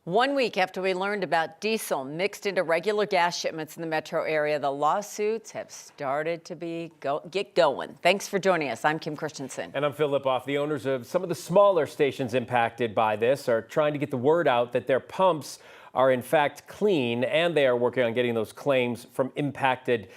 1 week after we learned about diesel mixed into regular gas shipments in the metro area, the lawsuits have started to get going. Thanks for joining us. I'm Kim Christensen. And I'm Phil Lipoff. The owners of some of the smaller stations impacted by this are trying to get the word out that their pumps are in fact clean, and they are working on getting those claims from impacted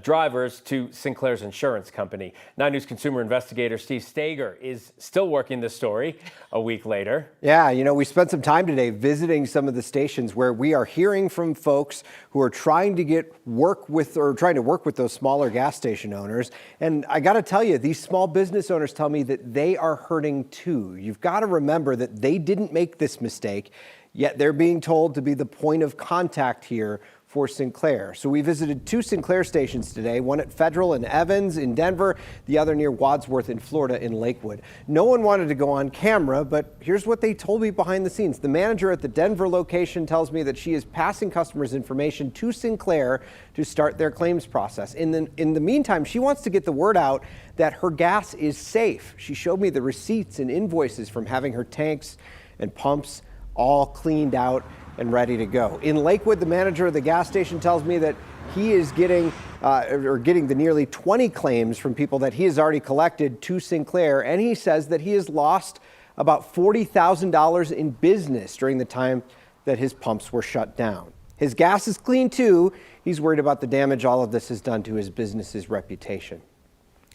drivers to Sinclair's insurance company. 9 News consumer investigator Steve Stager is still working this story a week later. Yeah, we spent some time today visiting some of the stations where we are hearing from folks who are trying to work with those smaller gas station owners. And I got to tell you, these small business owners tell me that they are hurting too. You've got to remember that they didn't make this mistake, yet they're being told to be the point of contact here for Sinclair. So we visited 2 Sinclair stations today, one at Federal in Evans in Denver, the other near Wadsworth in Florida in Lakewood. No one wanted to go on camera, but here's what they told me behind the scenes. The manager at the Denver location tells me that she is passing customers' information to Sinclair to start their claims process. In the meantime, she wants to get the word out that her gas is safe. She showed me the receipts and invoices from having her tanks and pumps all cleaned out and ready to go. In Lakewood, the manager of the gas station tells me that he is getting the nearly 20 claims from people that he has already collected to Sinclair, and he says that he has lost about $40,000 in business during the time that his pumps were shut down. His gas is clean too. He's worried about the damage all of this has done to his business's reputation.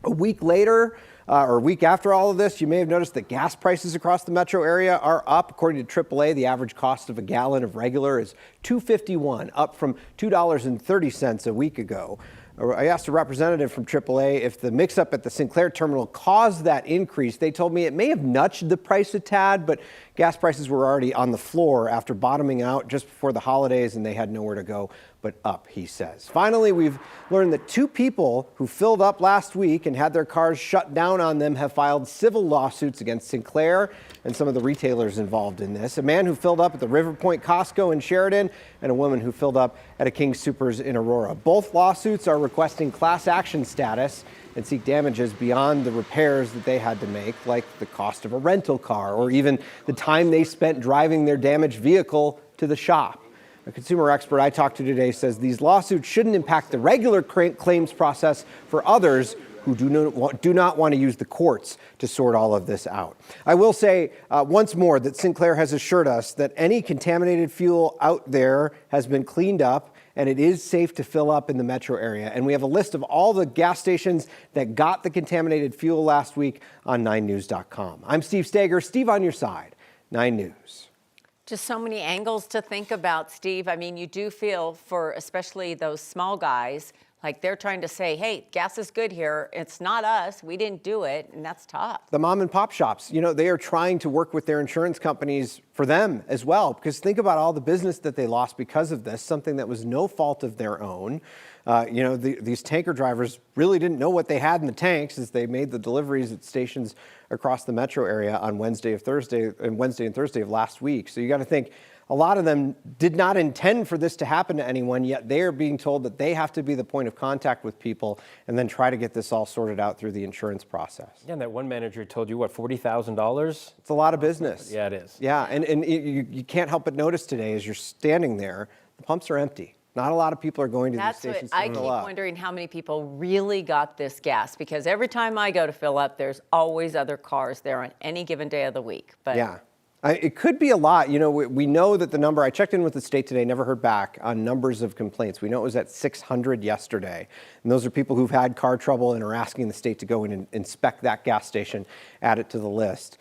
A week after all of this, you may have noticed that gas prices across the metro area are up. According to AAA, the average cost of a gallon of regular is $2.51, up from $2.30 a week ago. I asked a representative from AAA if the mix-up at the Sinclair terminal caused that increase. They told me it may have nudged the price a tad, but gas prices were already on the floor after bottoming out just before the holidays, and they had nowhere to go but up, he says. Finally, we've learned that 2 people who filled up last week and had their cars shut down on them have filed civil lawsuits against Sinclair and some of the retailers involved in this. A man who filled up at the River Point Costco in Sheridan and a woman who filled up at a King Soopers in Aurora. Both lawsuits are requesting class action status and seek damages beyond the repairs that they had to make, like the cost of a rental car or even the time they spent driving their damaged vehicle to the shop. A consumer expert I talked to today says these lawsuits shouldn't impact the regular claims process for others who do not want to use the courts to sort all of this out. I will say once more that Sinclair has assured us that any contaminated fuel out there has been cleaned up and it is safe to fill up in the metro area. And we have a list of all the gas stations that got the contaminated fuel last week on 9news.com. I'm Steve Stager. Steve on your side, 9 News. Just so many angles to think about, Steve. I mean, you do feel for especially those small guys, like they're trying to say, hey, gas is good here. It's not us. We didn't do it. And that's tough. The mom and pop shops, they are trying to work with their insurance companies for them as well, because think about all the business that they lost because of this, something that was no fault of their own. These tanker drivers really didn't know what they had in the tanks as they made the deliveries at stations across the metro area on Wednesday and Thursday of last week. So you got to think a lot of them did not intend for this to happen to anyone, yet they are being told that they have to be the point of contact with people and then try to get this all sorted out through the insurance process. Yeah, and that one manager told you, what, $40,000? It's a lot of business. Yeah, it is. Yeah, and you can't help but notice today as you're standing there, the pumps are empty. Not a lot of people are going to these stations to fill up. I keep wondering how many people really got this gas, because every time I go to fill up, there's always other cars there on any given day of the week. But yeah. It could be a lot. We know that the number, I checked in with the state today, never heard back on numbers of complaints. We know it was at 600 yesterday. And those are people who've had car trouble and are asking the state to go in and inspect that gas station, add it to the list.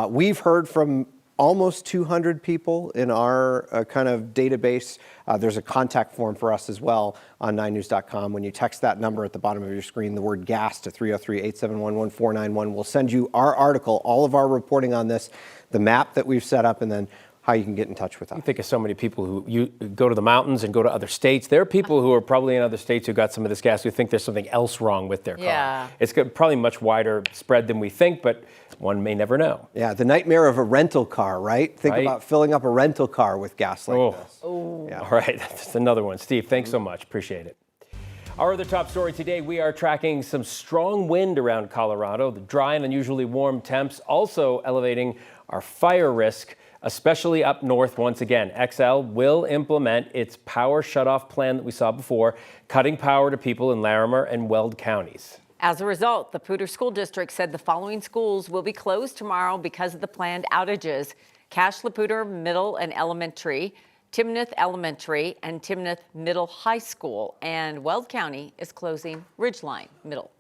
We've heard from almost 200 people in our kind of database. There's a contact form for us as well on 9news.com. When you text that number at the bottom of your screen, the word gas to 303-871-1491, we'll send you our article, all of our reporting on this, the map that we've set up, and then how you can get in touch with us. I think of so many people who you go to the mountains and go to other states. There are people who are probably in other states who got some of this gas who think there's something else wrong with their car. Yeah. It's probably much wider spread than we think, but one may never know. Yeah, the nightmare of a rental car, right? Think about filling up a rental car with gas like this. Oh. Yeah. All right, that's another one. Steve, thanks so much. Appreciate it. Our other top story today, we are tracking some strong wind around Colorado. The dry and unusually warm temps also elevating our fire risk especially up north once again. XL will implement its power shutoff plan that we saw before, cutting power to people in Larimer and Weld counties. As a result, the Poudre School District said the following schools will be closed tomorrow because of the planned outages: Cache-la-Poudre Middle and Elementary, Timnath Elementary, and Timnath Middle High School. And Weld County is closing Ridgeline Middle.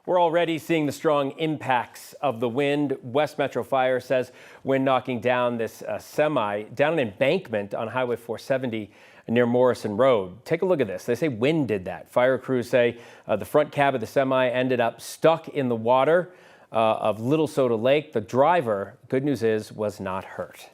We're already seeing the strong impacts of the wind. West Metro Fire says wind knocking down this semi down an embankment on Highway 470 near Morrison Road. Take a look at this. They say wind did that. Fire crews say the front cab of the semi ended up stuck in the water of Little Soda Lake. The driver, good news is, was not hurt.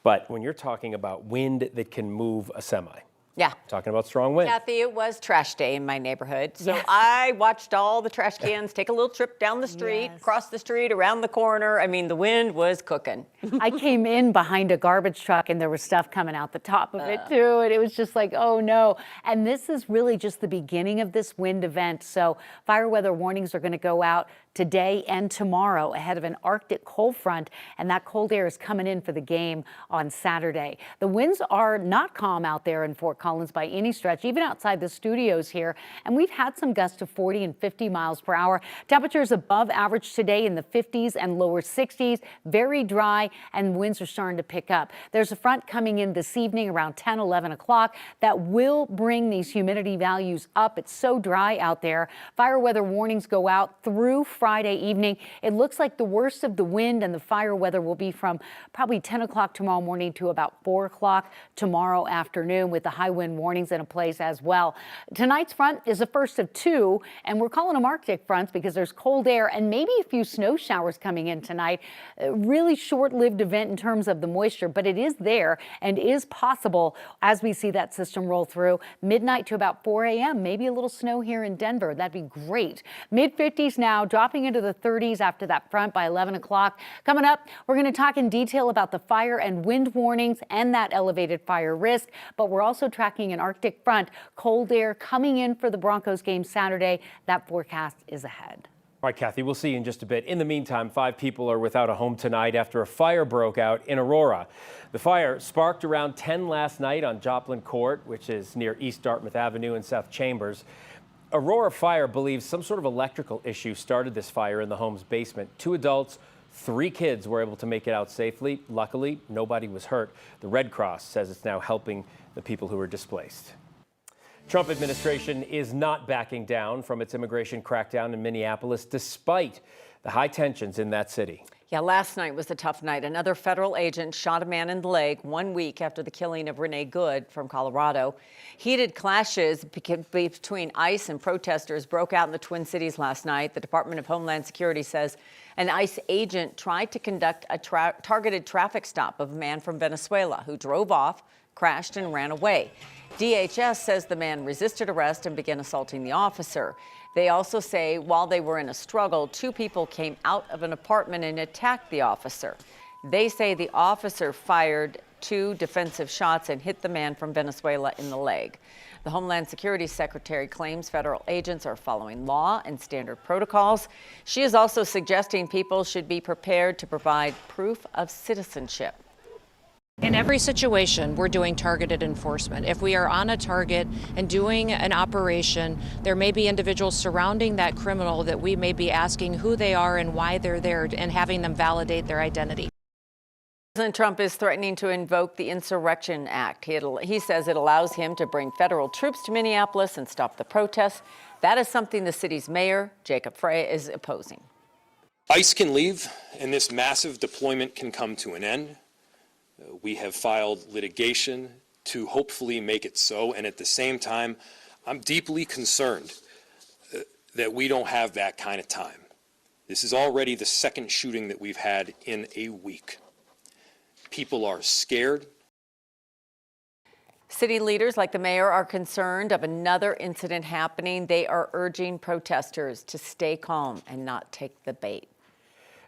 But when you're talking about wind that can move a semi, Yeah. talking about strong wind. Kathy, it was trash day in my neighborhood. So Yes. I watched all the trash cans take a little trip down the street, Yes. cross the street, around the corner. I mean, the wind was cooking. I came in behind a garbage truck and there was stuff coming out the top of it too. And it was just like, oh no. And this is really just the beginning of this wind event. So fire weather warnings are going to go out today and tomorrow ahead of an Arctic cold front, and that cold air is coming in for the game on Saturday. The winds are not calm out there in Fort Collins by any stretch, even outside the studios here, and we've had some gusts of 40 and 50 miles per hour. Temperatures above average today in the 50s and lower 60s, very dry, and winds are starting to pick up. There's a front coming in this evening around 10, 11 o'clock that will bring these humidity values up. It's so dry out there. Fire weather warnings go out through Friday evening. It looks like the worst of the wind and the fire weather will be from probably 10 o'clock tomorrow morning to about 4 o'clock tomorrow afternoon, with the high wind warnings in place as well. Tonight's front is the first of two, and we're calling them Arctic fronts because there's cold air and maybe a few snow showers coming in tonight. A really short-lived event in terms of the moisture, but it is there and is possible as we see that system roll through midnight to about 4 a.m. Maybe a little snow here in Denver. That'd be great. Mid-50s now, dropping into the 30s after that front by 11 o'clock. Coming up, we're going to talk in detail about the fire and wind warnings and that elevated fire risk, but we're also tracking an Arctic front, cold air coming in for the Broncos game Saturday. That forecast is ahead. All right, Kathy, we'll see you in just a bit. In the meantime, 5 people are without a home tonight after a fire broke out in Aurora. The fire sparked around 10 last night on Joplin Court, which is near East Dartmouth Avenue and South Chambers. Aurora Fire believes some sort of electrical issue started this fire in the home's basement. 2 adults, 3 kids were able to make it out safely. Luckily, nobody was hurt. The Red Cross says it's now helping the people who were displaced. Trump administration is not backing down from its immigration crackdown in Minneapolis, despite the high tensions in that city. Yeah, last night was a tough night. Another federal agent shot a man in the leg 1 week after the killing of Renee Good from Colorado. Heated clashes between ICE and protesters broke out in the Twin Cities last night. The Department of Homeland Security says an ICE agent tried to conduct a targeted traffic stop of a man from Venezuela who drove off, crashed, and ran away. DHS says the man resisted arrest and began assaulting the officer. They also say while they were in a struggle, 2 people came out of an apartment and attacked the officer. They say the officer fired 2 defensive shots and hit the man from Venezuela in the leg. The Homeland Security Secretary claims federal agents are following law and standard protocols. She is also suggesting people should be prepared to provide proof of citizenship. In every situation, we're doing targeted enforcement. If we are on a target and doing an operation, there may be individuals surrounding that criminal that we may be asking who they are and why they're there and having them validate their identity. President Trump is threatening to invoke the Insurrection Act. He says it allows him to bring federal troops to Minneapolis and stop the protests. That is something the city's mayor, Jacob Frey, is opposing. ICE can leave, and this massive deployment can come to an end. We have filed litigation to hopefully make it so, and at the same time, I'm deeply concerned that we don't have that kind of time. This is already the 2nd shooting that we've had in a week. People are scared. City leaders like the mayor are concerned of another incident happening. They are urging protesters to stay calm and not take the bait.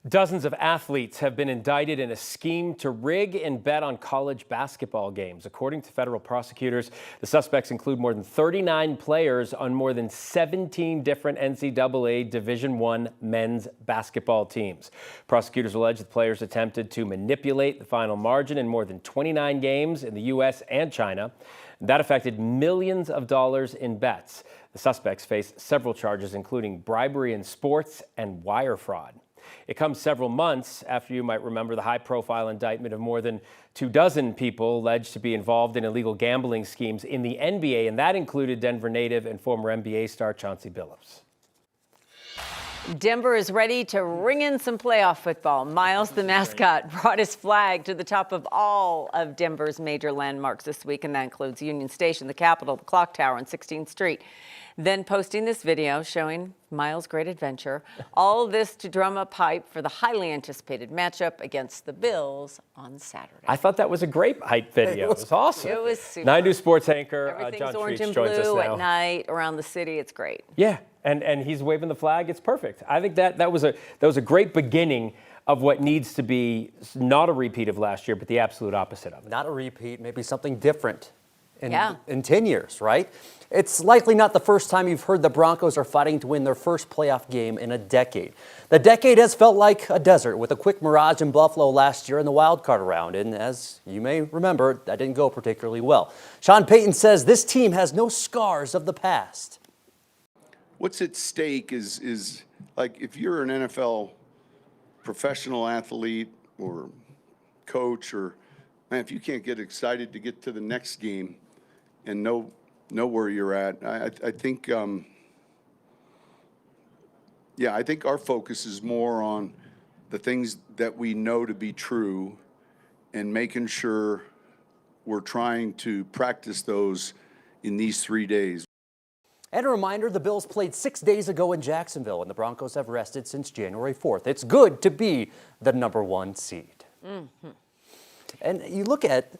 Dozens of athletes have been indicted in a scheme to rig and bet on college basketball games. According to federal prosecutors, the suspects include more than 39 players on more than 17 different NCAA Division I men's basketball teams. Prosecutors allege the players attempted to manipulate the final margin in more than 29 games in the U.S. and China. That affected millions of dollars in bets. The suspects face several charges, including bribery in sports and wire fraud. It comes several months after, you might remember, the high-profile indictment of more than 24 people alleged to be involved in illegal gambling schemes in the NBA, and that included Denver native and former NBA star Chauncey Billups. Denver is ready to ring in some playoff football. Miles, the mascot, brought his flag to the top of all of Denver's major landmarks this week, and that includes Union Station, the Capitol, the Clock Tower, and 16th Street. Then posting this video showing Miles' great adventure. All this to drum up hype for the highly anticipated matchup against the Bills on Saturday. I thought that was a great hype video. It was awesome. It was super. 9 News sports anchor Everything's John orange Treach and joins us blue now. at night around the city. It's great. Yeah, and he's waving the flag. It's perfect. I think that was a great beginning of what needs to be not a repeat of last year, but the absolute opposite of it. Not a repeat, maybe something different Yeah. in 10 years, right? It's likely not the first time you've heard the Broncos are fighting to win their first playoff game in a decade. The decade has felt like a desert with a quick mirage in Buffalo last year in the wild card round, and as you may remember, that didn't go particularly well. Sean Payton says this team has no scars of the past. What's at stake is like if you're an NFL professional athlete or coach, or man, if you can't get excited to get to the next game and know where you're at, I think I think our focus is more on the things that we know to be true and making sure we're trying to practice those in these 3 days. And a reminder, the Bills played 6 days ago in Jacksonville, and the Broncos have rested since January 4th. It's good to be the #1 seed. Mm-hmm. And you look at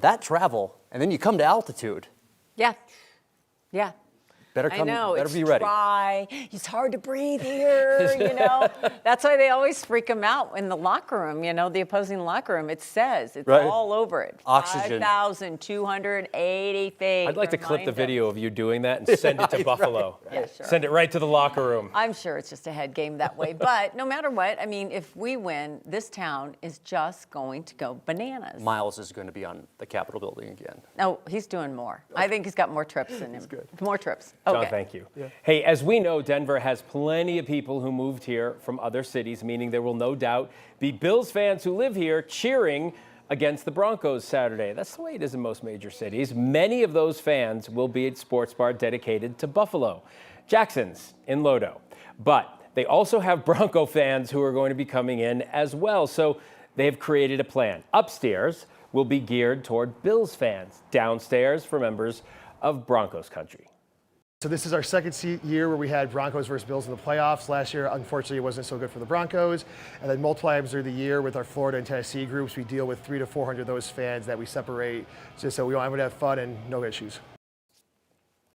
that travel, and then you come to altitude. Yeah. Yeah. Better I know, better it's be ready. dry. It's hard to breathe here, you know. That's why they always freak them out in the locker room, you know, the opposing locker room. It says, it's Right. all over it. Oxygen. 5,280 feet. I'd like to clip the Remind them. video of you doing that and send it to Buffalo. Yeah, sure. Send it right to the locker room. I'm sure it's just a head game that way. But no matter what, I mean, if we win, this town is just going to go bananas. Miles is going to be on the Capitol building again. No, he's doing more. I think he's got more trips than him. More trips. John, Okay. thank you. Hey, as we know, Denver has plenty of people who moved here from other cities, meaning there will no doubt be Bills fans who live here cheering against the Broncos Saturday. That's the way it is in most major cities. Many of those fans will be at sports bar dedicated to Buffalo, Jackson's in Lodo. But they also have Bronco fans who are going to be coming in as well. So they've created a plan. Upstairs will be geared toward Bills fans, downstairs for members of Broncos country. So this is our second year where we had Broncos versus Bills in the playoffs. Last year, unfortunately, it wasn't so good for the Broncos. And then multiple times through the year with our Florida and Tennessee groups, we deal with 300 to 400 of those fans that we separate just so we want everyone to have fun and no issues.